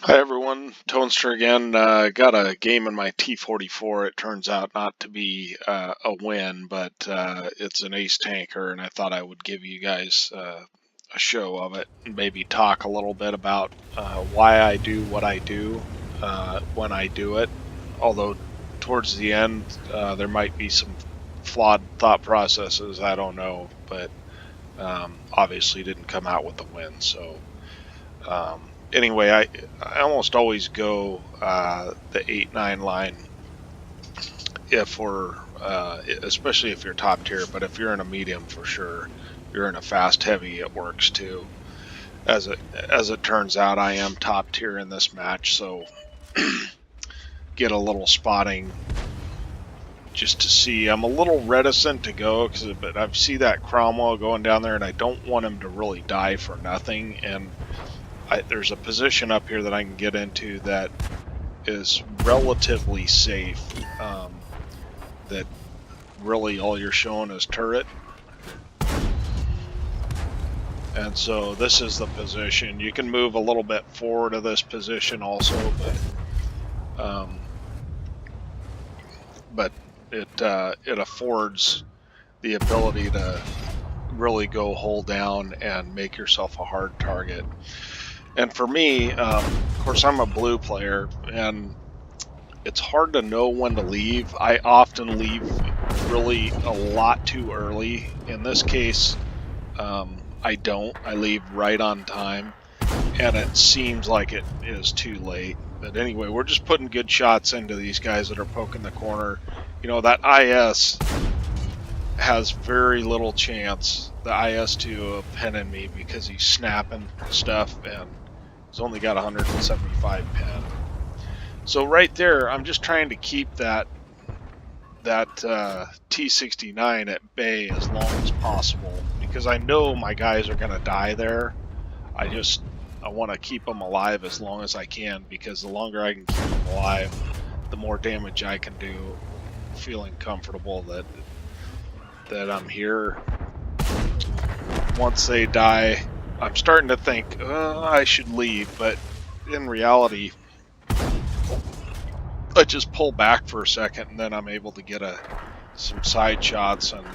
Hi everyone, Toaster again. Got a game in my T44. It turns out not to be a win, but it's an ace tanker, and I thought I would give you guys a show of it and maybe talk a little bit about why I do what I do when I do it. Although towards the end there might be some flawed thought processes, I don't know, but obviously didn't come out with a win, so. Anyway, I almost always go the 8-9 line if we're, especially if you're top tier, but if you're in a medium for sure, you're in a fast heavy, it works too. As it turns out, I am top tier in this match, so get a little spotting just to see. I'm a little reticent to go, but I see that Cromwell going down there, and I don't want him to really die for nothing, and there's a position up here that I can get into that is relatively safe, that really all you're showing is turret. And so this is the position. You can move a little bit forward of this position also, but it affords the ability to really go hull down and make yourself a hard target. And for me, of course, I'm a blue player, and it's hard to know when to leave. I often leave really a lot too early. In this case, I don't. I leave right on time, and it seems like it is too late. But anyway, we're just putting good shots into these guys that are poking the corner. You know, that IS has very little chance, the IS2, of pinning me because he's snapping stuff, and he's only got 175 pin. So right there, I'm just trying to keep that T69 at bay as long as possible, because I know my guys are going to die there. I want to keep them alive as long as I can, because the longer I can keep them alive, the more damage I can do, feeling comfortable that I'm here. Once they die, I'm starting to think I should leave, but in reality, I just pull back for a second, and then I'm able to get some side shots, and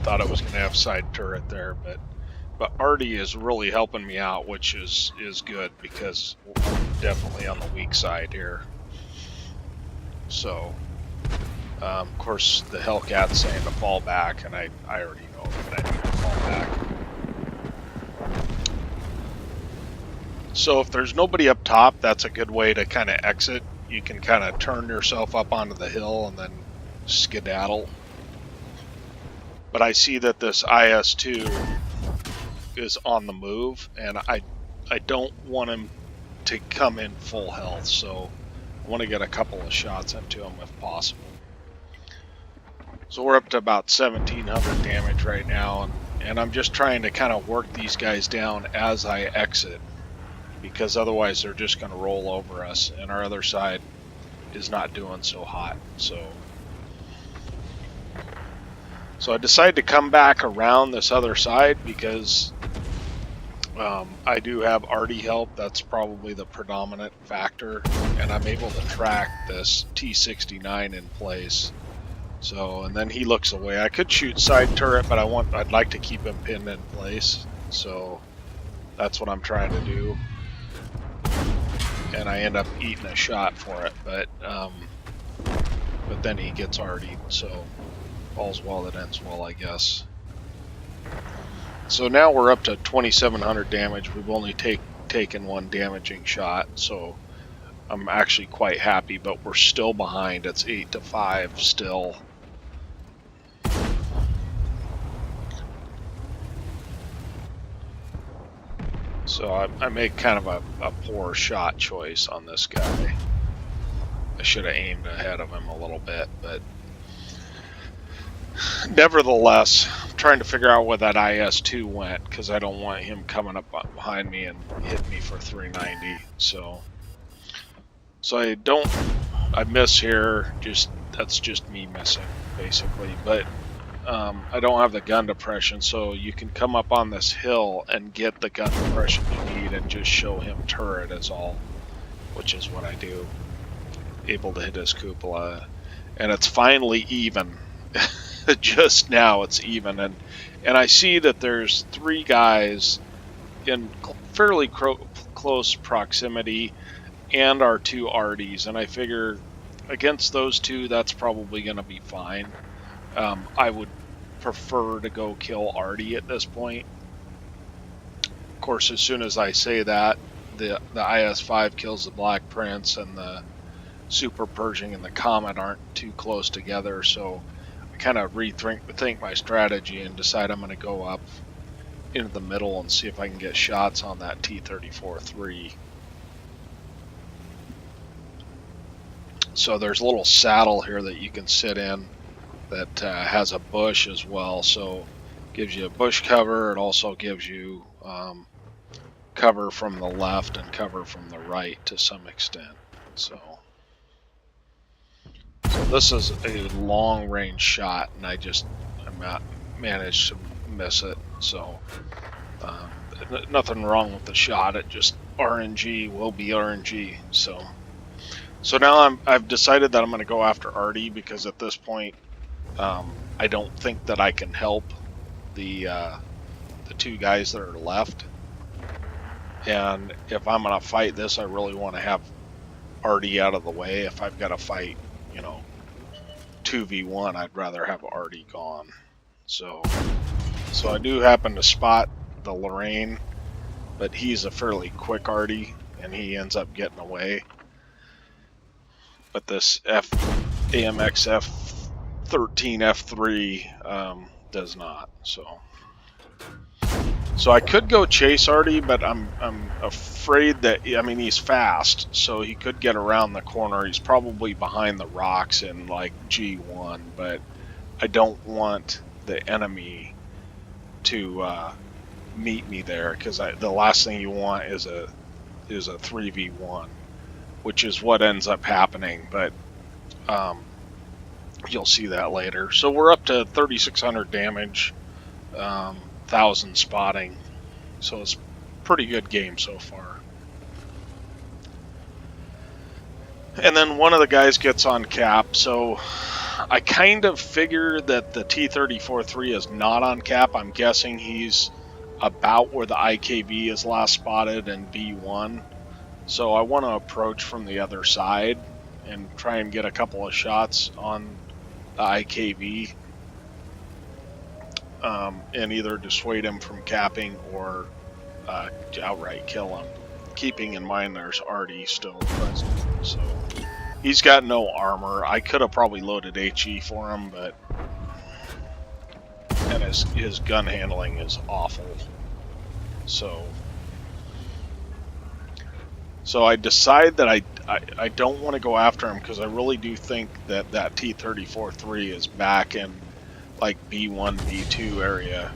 thought I was going to have side turret there, but Artie is really helping me out, which is good, because I'm definitely on the weak side here. So, of course, the Hellcat's saying to fall back, and I already know that I need to fall back. So if there's nobody up top, that's a good way to kind of exit. You can kind of turn yourself up onto the hill and then skedaddle. But I see that this IS2 is on the move, and I don't want him to come in full health, so I want to get a couple of shots into him if possible. So we're up to about 1700 damage right now, and I'm just trying to kind of work these guys down as I exit, because otherwise they're just going to roll over us, and our other side is not doing so hot. So I decided to come back around this other side, because I do have Artie help. That's probably the predominant factor, and I'm able to track this T69 in place. So, and then he looks away. I could shoot side turret, but I'd like to keep him pinned in place. So that's what I'm trying to do. And I end up eating a shot for it, but then he gets Artie, so all's well that ends well, I guess. So now we're up to 2700 damage. We've only taken one damaging shot, so I'm actually quite happy, but we're still behind. It's 8-5 still. So I made kind of a poor shot choice on this guy. I should have aimed ahead of him a little bit, but nevertheless, I'm trying to figure out where that IS2 went, because I don't want him coming up behind me and hit me for 390. So I miss here. That's just me missing, basically. But I don't have the gun depression, so you can come up on this hill and get the gun depression you need and just show him turret is all, which is what I do. Able to hit his cupola, and it's finally even. Just now it's even, and I see that there's 3 guys in fairly close proximity and our 2 Arties, and I figure against those 2 that's probably going to be fine. I would prefer to go kill Artie at this point. Of course, as soon as I say that, the IS-5 kills the Black Prince, and the Super Pershing and the Comet aren't too close together, so I kind of rethink my strategy and decide I'm going to go up into the middle and see if I can get shots on that T44-3. So there's a little saddle here that you can sit in that has a bush as well, so gives you a bush cover. It also gives you cover from the left and cover from the right to some extent. So this is a long range shot, and I managed to miss it. So nothing wrong with the shot. It just RNG will be RNG. So now I've decided that I'm going to go after Artie, because at this point I don't think that I can help the 2 guys that are left. And if I'm going to fight this, I really want to have Artie out of the way. If I've got to fight, 2v1, I'd rather have Artie gone. So I do happen to spot the Lorraine, but he's a fairly quick Artie, and he ends up getting away. But this AMX F13 F3 does not. So I could go chase Artie, but I'm afraid that, I mean, he's fast, so he could get around the corner. He's probably behind the rocks in like G1, but I don't want the enemy to meet me there, because the last thing you want is a 3v1, which is what ends up happening. But you'll see that later. So we're up to 3,600 damage. 1,000 spotting, so it's a pretty good game so far. And then one of the guys gets on cap, so I kind of figured that the T-34-3 is not on cap. I'm guessing he's about where the IKV is last spotted in B1. So I want to approach from the other side and try and get a couple of shots on the IKV. And either dissuade him from capping or outright kill him, keeping in mind there's Artie still present. So he's got no armor. I could have probably loaded HE for him, but and his gun handling is awful. So I decide that I don't want to go after him, because I really do think that T-34-3 is back in like B1, B2 area,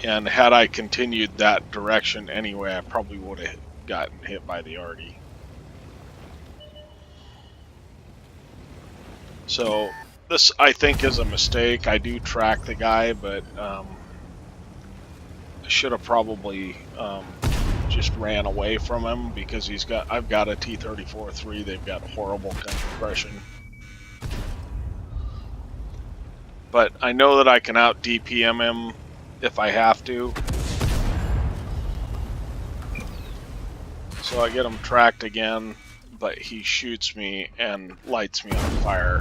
and had I continued that direction anyway, I probably would have gotten hit by the Artie. So this, I think, is a mistake. I do track the guy, but I should have probably just ran away from him, because I've got a T-34-3. They've got horrible gun suppression. But I know that I can out DPM him if I have to. So I get him tracked again, but he shoots me and lights me on fire,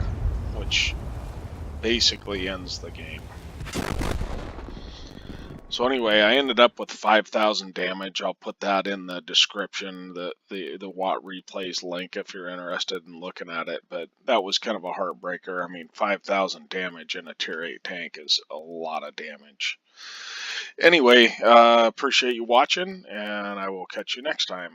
which basically ends the game. So anyway, I ended up with 5,000 damage. I'll put that in the description, the Watt Replays link if you're interested in looking at it. But that was kind of a heartbreaker. I mean, 5,000 damage in a Tier 8 tank is a lot of damage. Anyway, appreciate you watching, and I will catch you next time.